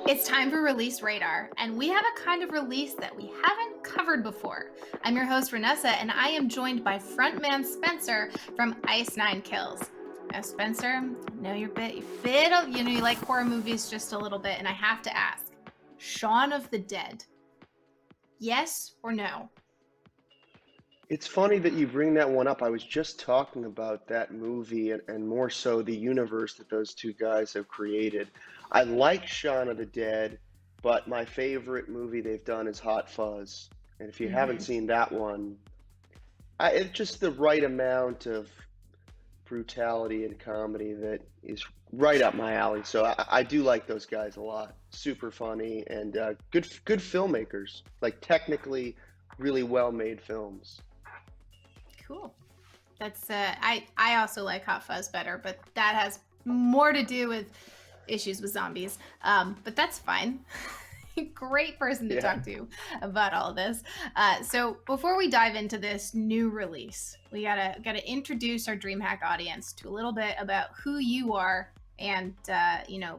It's time for Release Radar, and we have a kind of release that we haven't covered before. I'm your host, Vanessa, and I am joined by frontman Spencer from Ice Nine Kills. Now, Spencer, I know you like horror movies just a little bit, and I have to ask, Shaun of the Dead, yes or no? It's funny that you bring that one up. I was just talking about that movie and more so the universe that those two guys have created. I like Shaun of the Dead, but my favorite movie they've done is Hot Fuzz. And if you haven't Mm-hmm. seen that one, it's just the right amount of brutality and comedy that is right up my alley. So I do like those guys a lot. Super funny and good filmmakers. Like technically really well made films. Cool. That's I also like Hot Fuzz better, but that has more to do with issues with zombies. But that's fine. Great person to Yeah. talk to about all this. So before we dive into this new release, we gotta introduce our DreamHack audience to a little bit about who you are and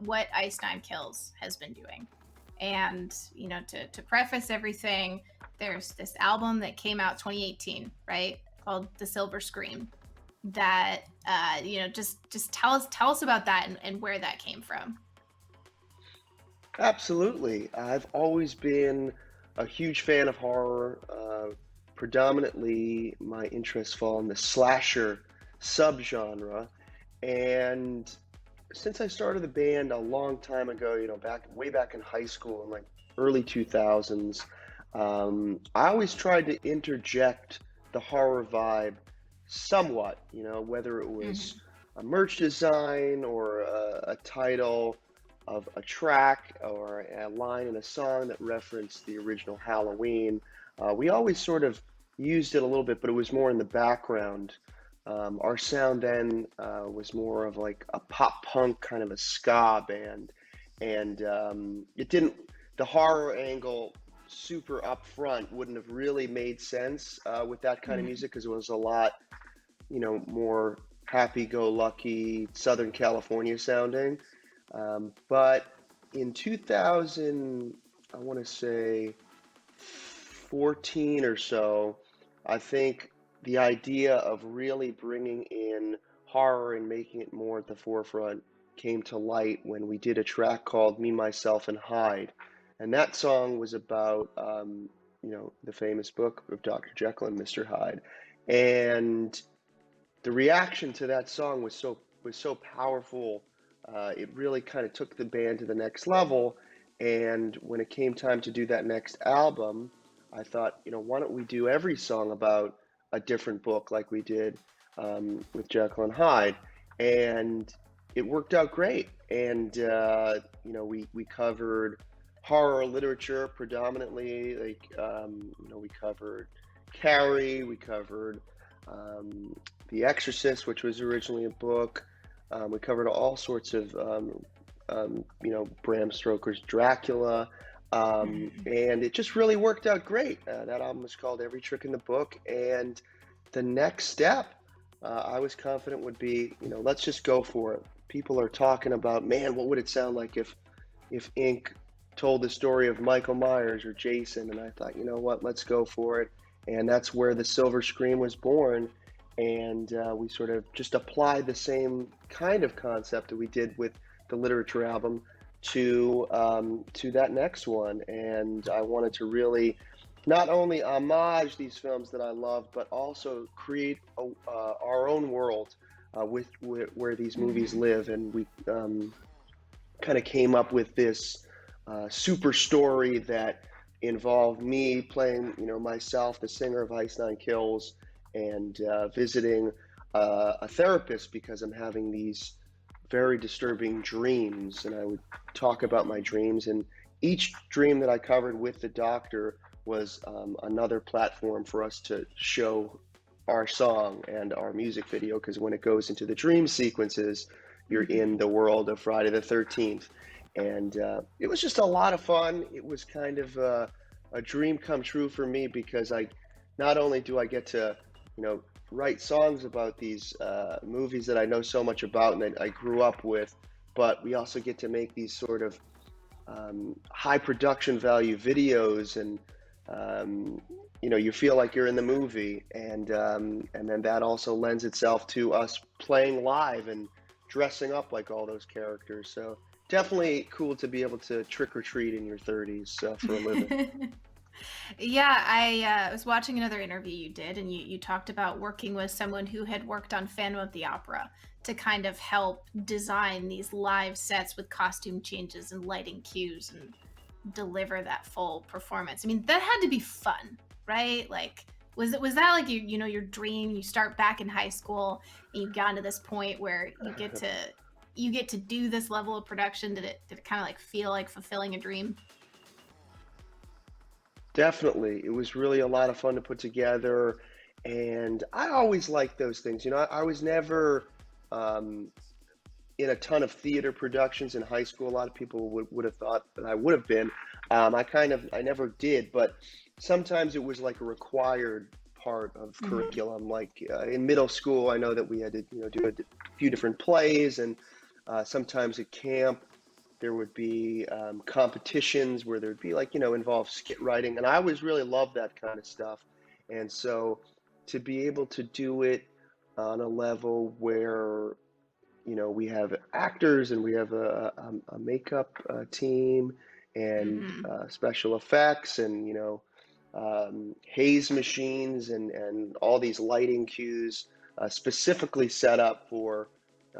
what Ice Nine Kills has been doing. And to preface everything, there's this album that came out 2018, right, called The Silver Scream. That just tell us about that and where that came from. Absolutely. I've always been a huge fan of horror. Predominantly, my interests fall in the slasher subgenre. And since I started the band a long time ago, way back in high school in like early 2000s, I always tried to interject the horror vibe somewhat, whether it Mm-hmm. was a merch design or a title of a track or a line in a song that referenced the original Halloween. We always sort of used it a little bit, but it was more in the background. Our sound then was more of like a pop punk kind of a ska band, and it didn't. The horror angle super upfront wouldn't have really made sense with that kind of Mm-hmm. music because it was a lot, more happy-go-lucky Southern California sounding. But in 2000, I want to say 14 or so, I think the idea of really bringing in horror and making it more at the forefront came to light when we did a track called Me, Myself, and Hyde. And that song was about, the famous book of Dr. Jekyll and Mr. Hyde. And the reaction to that song was so powerful. It really kind of took the band to the next level. And when it came time to do that next album, I thought, why don't we do every song about a different book like we did with Jekyll and Hyde? And it worked out great. And we covered horror literature predominantly. We covered Carrie, we covered the Exorcist, which was originally a book. We covered all sorts of, Bram Stoker's Dracula, and it just really worked out great. That album was called Every Trick in the Book, and the next step, I was confident would be, let's just go for it. People are talking about, man, what would it sound like if Ink told the story of Michael Myers or Jason? And I thought, you know what, let's go for it. And that's where the Silver Scream was born. And we sort of just applied the same kind of concept that we did with the literature album to that next one. And I wanted to really not only homage these films that I love, but also create our own world where these movies Mm-hmm. live. And we kind of came up with this super story that involved me playing, myself, the singer of Ice Nine Kills, and visiting a therapist because I'm having these very disturbing dreams, and I would talk about my dreams. And each dream that I covered with the doctor was another platform for us to show our song and our music video. Because when it goes into the dream sequences, you're Mm-hmm. in the world of Friday the 13th. And it was just a lot of fun. It was kind of a dream come true for me because I not only do I get to, write songs about these movies that I know so much about and that I grew up with, but we also get to make these sort of high production value videos, and you feel like you're in the movie, and then that also lends itself to us playing live and dressing up like all those characters. So definitely cool to be able to trick or treat in your 30s for a living. Yeah, I was watching another interview you did, and you talked about working with someone who had worked on Phantom of the Opera to kind of help design these live sets with costume changes and lighting cues and deliver that full performance. I mean, that had to be fun, right? Like, was that like your dream? You start back in high school and you've gotten to this point where you get to do this level of production. Did it kind of like feel like fulfilling a dream? Definitely. It was really a lot of fun to put together. And I always liked those things. I was never um, in a ton of theater productions in high school. A lot of people would have thought that I would have been. I never did, but sometimes it was like a required part of Mm-hmm. curriculum. Like in middle school, I know that we had to, do a few different plays, and sometimes at camp there would be competitions where there'd be like, involve skit writing. And I always really loved that kind of stuff. And so to be able to do it on a level where, we have actors and we have a makeup team and Mm-hmm. special effects and, haze machines and all these lighting cues specifically set up for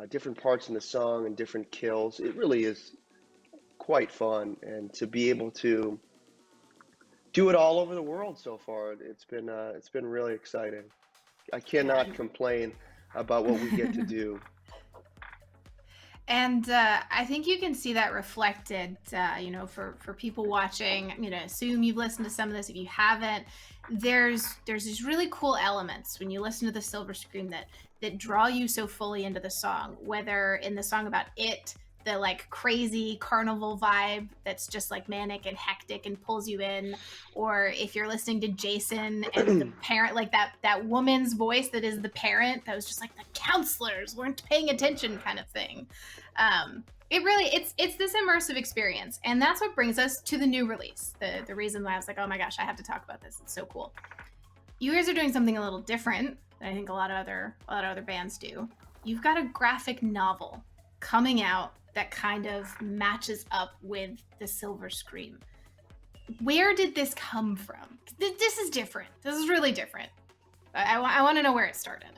different parts in the song and different kills. It really is quite fun, and to be able to do it all over the world so far, it's been really exciting. I Yeah. cannot complain about what we get to do. And I think you can see that reflected, for people watching. I'm gonna assume you've listened to some of this. If you haven't, there's these really cool elements when you listen to the Silver Scream that draw you so fully into the song. Whether in the song about it, the like crazy carnival vibe that's just like manic and hectic and pulls you in, or if you're listening to Jason and the parent, like that woman's voice that is the parent, that was just like the counselors weren't paying attention kind of thing. It really it's this immersive experience, and that's what brings us to the new release. The reason why I was like, oh my gosh, I have to talk about this. It's so cool. You guys are doing something a little different than I think a lot of other bands do. You've got a graphic novel coming out that kind of matches up with the Silver Scream. Where did this come from? This is different. This is really different. I want to know where it started.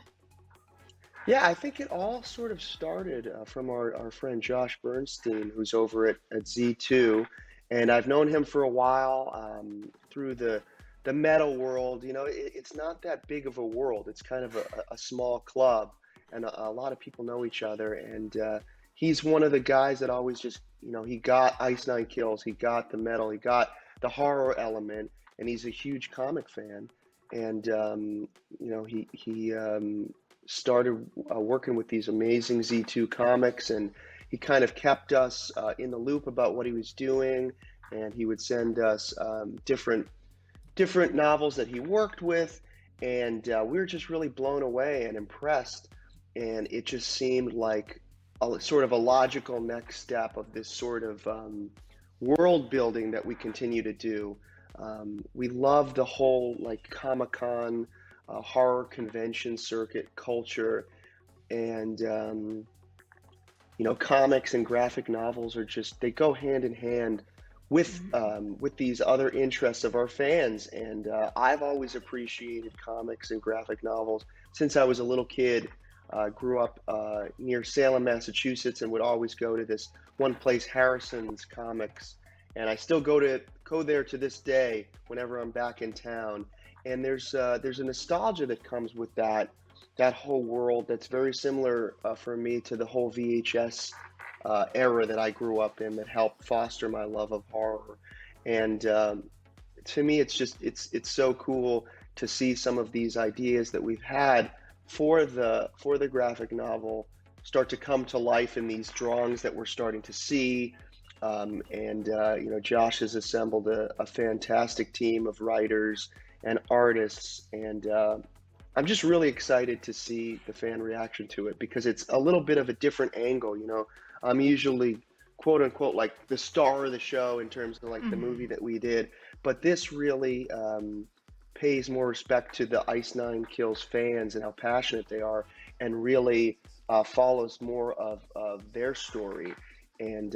Yeah, I think it all sort of started from our friend Josh Bernstein, who's over at Z2, and I've known him for a while through the metal world. It's not that big of a world. It's kind of a small club, and a lot of people know each other. And he's one of the guys that always just, he got Ice Nine Kills, he got the metal, he got the horror element, and he's a huge comic fan. And he started working with these amazing Z2 comics, and he kind of kept us in the loop about what he was doing, and he would send us different novels that he worked with, and we were just really blown away and impressed, and it just seemed like a sort of a logical next step of this sort of world building that we continue to do. We love the whole like Comic-Con horror convention circuit culture, and comics and graphic novels are just, they go hand in hand with these other interests of our fans. And I've always appreciated comics and graphic novels since I was a little kid. Grew up near Salem, Massachusetts, and would always go to this one place, Harrison's Comics, and I still go there to this day whenever I'm back in town. And there's a nostalgia that comes with that whole world that's very similar for me to the whole VHS era that I grew up in, that helped foster my love of horror. And to me, it's so cool to see some of these ideas that we've had for the graphic novel start to come to life in these drawings that we're starting to see. And Josh has assembled a fantastic team of writers and artists, and I'm just really excited to see the fan reaction to it, because it's a little bit of a different angle. I'm usually quote unquote like the star of the show in terms of like the movie Hmm. that we did. But this really pays more respect to the Ice Nine Kills fans and how passionate they are, and really follows more of their story. And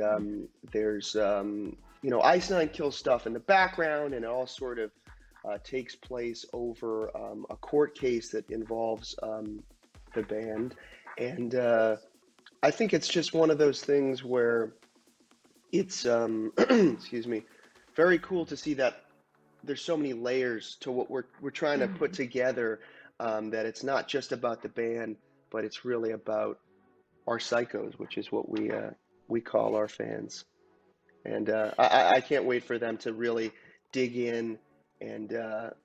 there's Ice Nine Kills stuff in the background, and it all sort of takes place over a court case that involves the band. And I think it's just one of those things where it's excuse me, very cool to see that there's so many layers to what we're trying to put Hmm. together. That it's not just about the band, but it's really about our psychos, which is what we call our fans. And I can't wait for them to really dig in and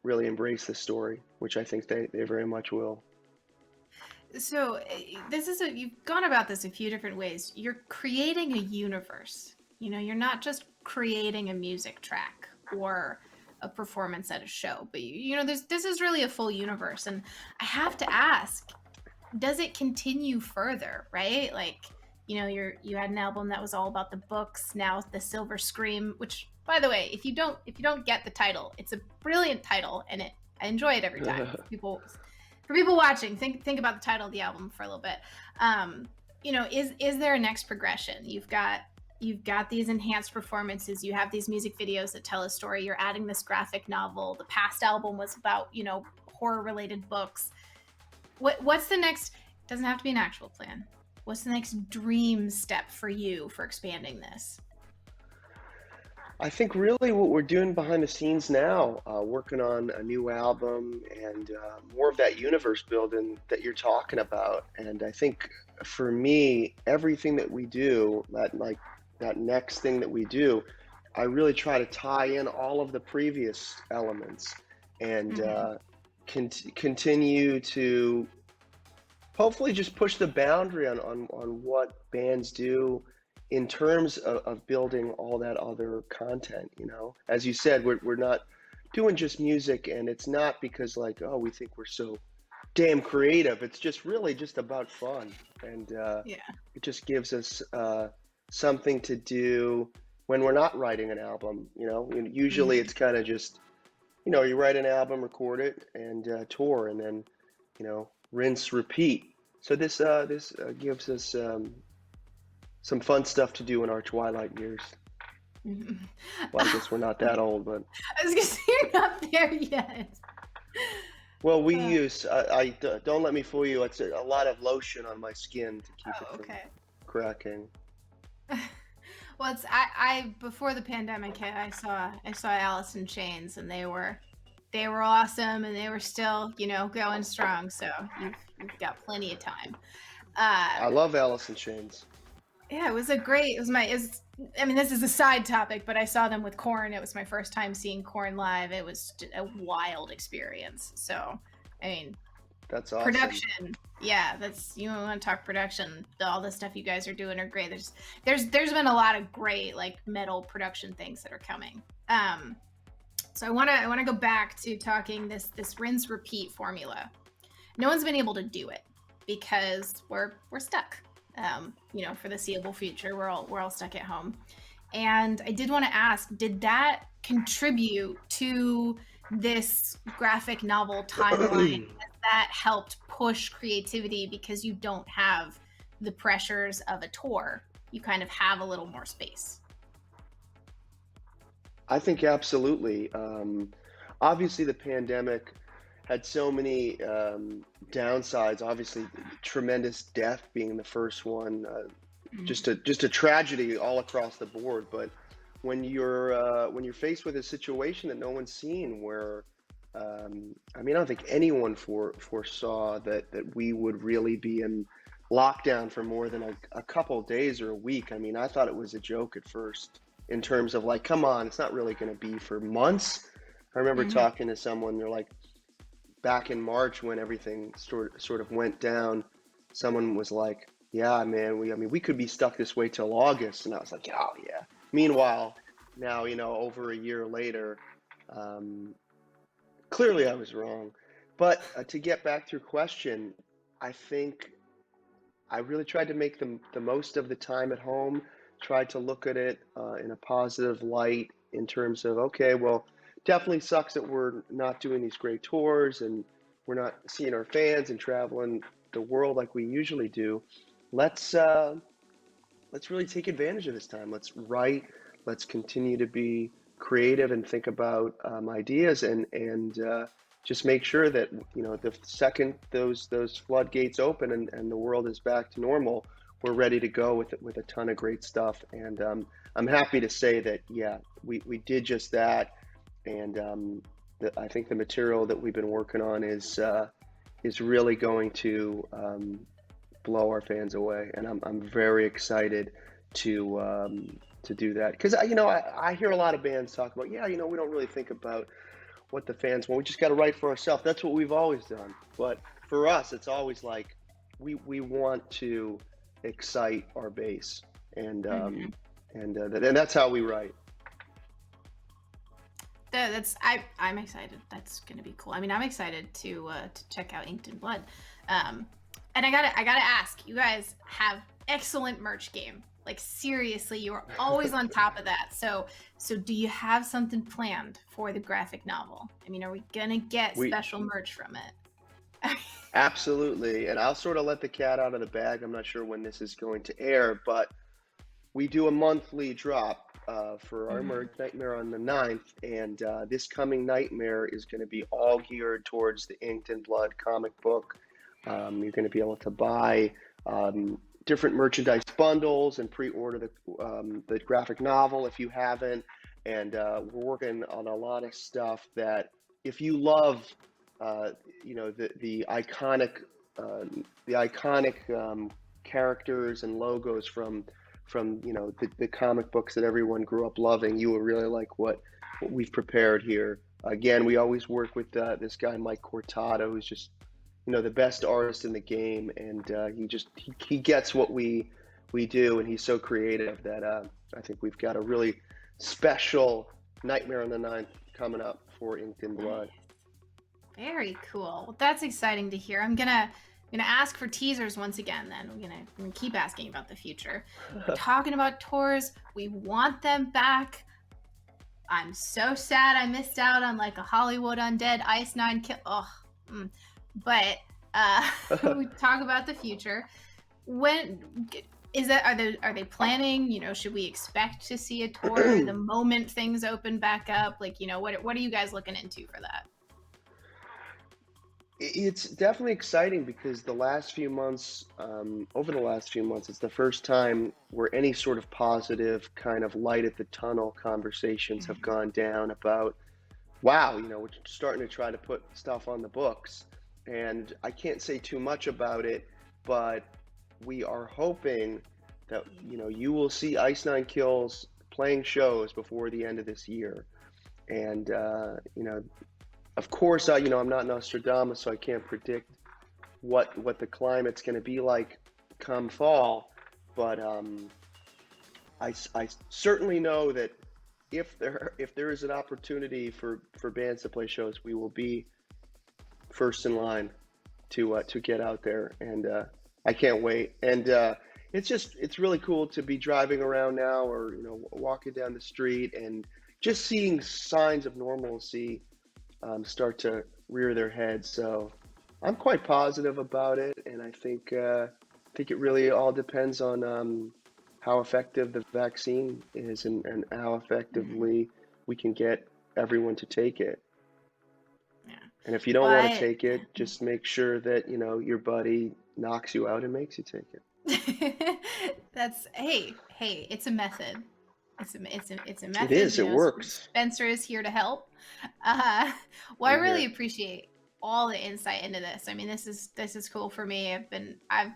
really embrace the story, which I think they very much will. So this is you've gone about this a few different ways. You're creating a universe. You're not just creating a music track or a performance at a show, but this is really a full universe. And I have to ask, does it continue further, right? Like, you had an album that was all about the books, now the Silver Scream, which, by the way, if you don't get the title, it's a brilliant title, and I enjoy it every time. For people watching, think about the title of the album for a little bit. Is there a next progression? You've got these enhanced performances, you have these music videos that tell a story, you're adding this graphic novel. The past album was about, horror related books. What's the next? Doesn't have to be an actual plan. What's the next dream step for you for expanding this? I think really what we're doing behind the scenes now, working on a new album and more of that universe building that you're talking about. And I think for me, everything that we do, that next thing that we do, I really try to tie in all of the previous elements and Hmm. continue to hopefully just push the boundary on what bands do in terms of building all that other content. As you said, we're not doing just music, and it's not because like, oh, we think we're so damn creative. It's just really just about fun, and Yeah. it just gives us something to do when we're not writing an album. And usually Hmm. it's kind of just, you write an album, record it, and tour, and then rinse, repeat. So this gives us some fun stuff to do in our twilight years. Hmm. Well, I guess we're not that old, but I was gonna say you're not there yet. well, we Uh, use don't let me fool you. It's a lot of lotion on my skin to keep it oh, from okay. cracking. Well, I before the pandemic hit, I saw Alice in Chains, and they were awesome, and they were still, going strong. So you've got plenty of time. Uh, I love Alice in Chains. yeah, it was a great. It was my. Is I mean, this is a side topic, but I saw them with Korn. It was my first time seeing Korn live. It was a wild experience. So, I mean, That's awesome. production, yeah, that's you want to talk production. All the stuff you guys are doing are great. There's been a lot of great like metal production things that are coming. So I want to go back to talking this rinse repeat formula. No one's been able to do it because we're stuck. For the seeable future, we're all stuck at home. And I did want to ask, did that contribute to this graphic novel timeline? Has that helped push creativity because you don't have the pressures of a tour? You kind of have a little more space. I think absolutely. Obviously, the pandemic had so many downsides. Obviously, tremendous death being the first one, Mm-hmm. just a tragedy all across the board. But when you're faced with a situation that no one's seen, where I mean, I don't think anyone foresaw that we would really be in lockdown for more than a couple of days or a week. I mean, I thought it was a joke at first in terms of like, come on, it's not really going to be for months. I remember Mm-hmm. talking to someone, they're like, back in March when everything sort of went down, someone was like, "Yeah, man, I mean, we could be stuck this way till August," and I was like, "Oh yeah." Meanwhile, now over a year later, um, clearly I was wrong. But to get back to your question, I think I really tried to make the most of the time at home, tried to look at it in a positive light in terms of, okay, well, definitely sucks that we're not doing these great tours and we're not seeing our fans and traveling the world like we usually do. Let's let's really take advantage of this time. Let's write. Let's continue to be creative and think about ideas and just make sure that the second those floodgates open and the world is back to normal, we're ready to go with a ton of great stuff. And I'm happy to say that yeah, we did just that. And I think the material that we've been working on is really going blow our fans away, and I'm very excited to do that because I hear a lot of bands talk about we don't really think about what the fans want. We just got to write for ourselves. That's what we've always done. But for us, it's always like we want to excite our base, and and that's how we write. I'm excited. That's gonna be cool. I mean, I'm excited to check out Inked in Blood. And I gotta ask, you guys have excellent merch game. Like seriously, you are always on top of that. So do you have something planned for the graphic novel? I mean, are we gonna get special merch from it? Absolutely, and I'll sort of let the cat out of the bag. I'm not sure when this is going to air, but we do a monthly drop for our merch Nightmare on the 9th, and this coming Nightmare is going to be all geared towards the Inked in Blood comic book. You're going to be able to buy different merchandise bundles and pre-order the graphic novel if you haven't. And we're working on a lot of stuff that if you love, the iconic characters and logos from the comic books that everyone grew up loving, you will really like what we've prepared here. Again, we always work with this guy Mike Cortado, who's just the best artist in the game, and he gets what we do, and he's so creative that I think we've got a really special Nightmare on the 9th coming up for Inked in Blood. Very cool. Well, that's exciting to hear. I'm gonna ask for teasers once again. Then I'm gonna keep asking about the future. We're talking about tours. We want them back. I'm so sad I missed out on like a Hollywood Undead Ice 9 kill. But we talk about the future. When is that? Are they planning? Should we expect to see a tour the moment things open back up? Like, what are you guys looking into for that? It's definitely exciting because over the last few months, it's the first time where any sort of positive kind of light at the tunnel conversations have gone down about, wow, we're starting to try to put stuff on the books. And I can't say too much about it, but we are hoping that, you will see Ice 9 Kills playing shows before the end of this year. And, of course, I'm not Nostradamus, so I can't predict what the climate's going to be like come fall. But I certainly know that if there is an opportunity for bands to play shows, we will be first in line to get out there, and I can't wait. And it's really cool to be driving around now, or walking down the street and just seeing signs of normalcy start to rear their heads. So I'm quite positive about it, and I think it really all depends on how effective the vaccine is and how effectively we can get everyone to take it. Yeah. And if you don't want to take it, just make sure that your buddy knocks you out and makes you take it. That's hey, it's a method. It's a method. It is. It works. Spencer is here to help. I really appreciate all the insight into this. I mean, this is cool for me. I've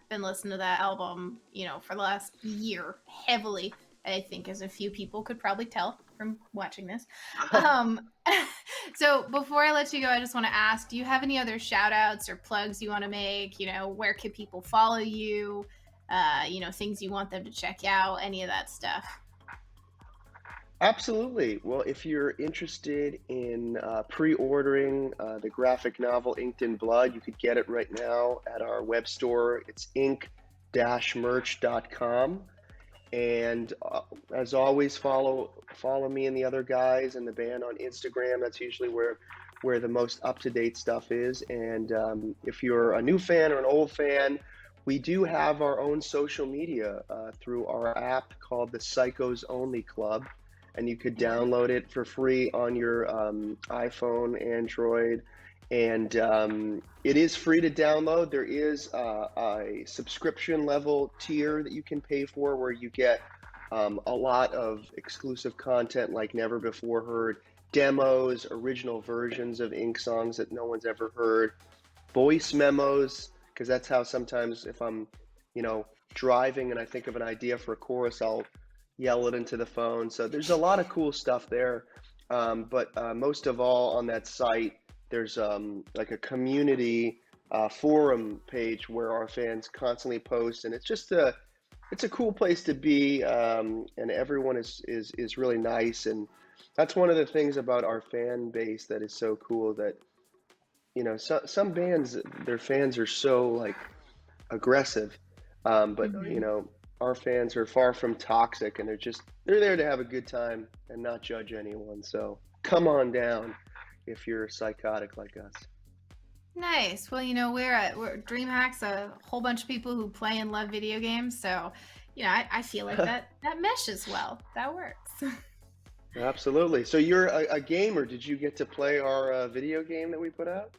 been listening to that album, for the last year heavily. I think, as a few people could probably tell from watching this. So before I let you go, I just want to ask: do you have any other shout outs or plugs you want to make? Where can people follow you? Things you want them to check out? Any of that stuff? Absolutely. Well, if you're interested in pre-ordering the graphic novel Inked in Blood, you could get it right now at our web store. It's ink-merch.com. And as always, follow me and the other guys and the band on Instagram. That's usually where the most up to date stuff is. And if you're a new fan or an old fan, we do have our own social media through our app called the Psychos Only Club, and you could download it for free on your iPhone, Android, and it is free to download. There is a subscription level tier that you can pay for where you get a lot of exclusive content like never before heard, demos, original versions of Ink songs that no one's ever heard, voice memos, because that's how sometimes if I'm, driving and I think of an idea for a chorus, I'll yell it into the phone. So there's a lot of cool stuff there. But most of all on that site, there's like a community forum page where our fans constantly post, and it's a cool place to be, and everyone is really nice, and that's one of the things about our fan base that is so cool. That some bands, their fans are so like aggressive, but our fans are far from toxic, and they're there to have a good time and not judge anyone. So come on down if you're psychotic like us. Nice. Well, we're DreamHack's a whole bunch of people who play and love video games, so I feel like that meshes well. That works. Absolutely. So you're a gamer. Did you get to play our video game that we put out?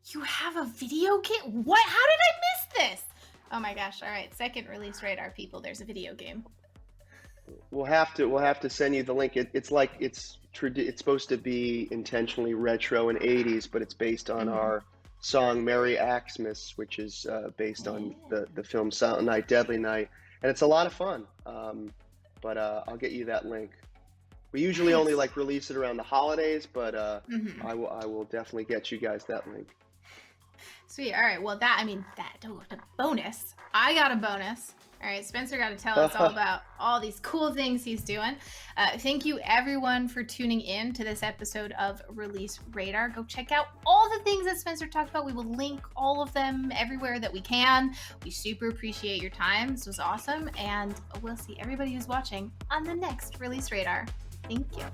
You have a video game? What? How did I miss this? Oh my gosh! All right, second release radar, people. There's a video game. We'll have to send you the link. It's supposed to be intentionally retro and 80s, but it's based on our song "Merry Xmas," which is based on the film Silent Night, Deadly Night, and it's a lot of fun. But I'll get you that link. We usually only release it around the holidays, but I will definitely get you guys that link. Sweet. All right. Well, a bonus. I got a bonus. All right. Spencer got to tell us all about all these cool things he's doing. Thank you, everyone, for tuning in to this episode of Release Radar. Go check out all the things that Spencer talked about. We will link all of them everywhere that we can. We super appreciate your time. This was awesome. And we'll see everybody who's watching on the next Release Radar. Thank you.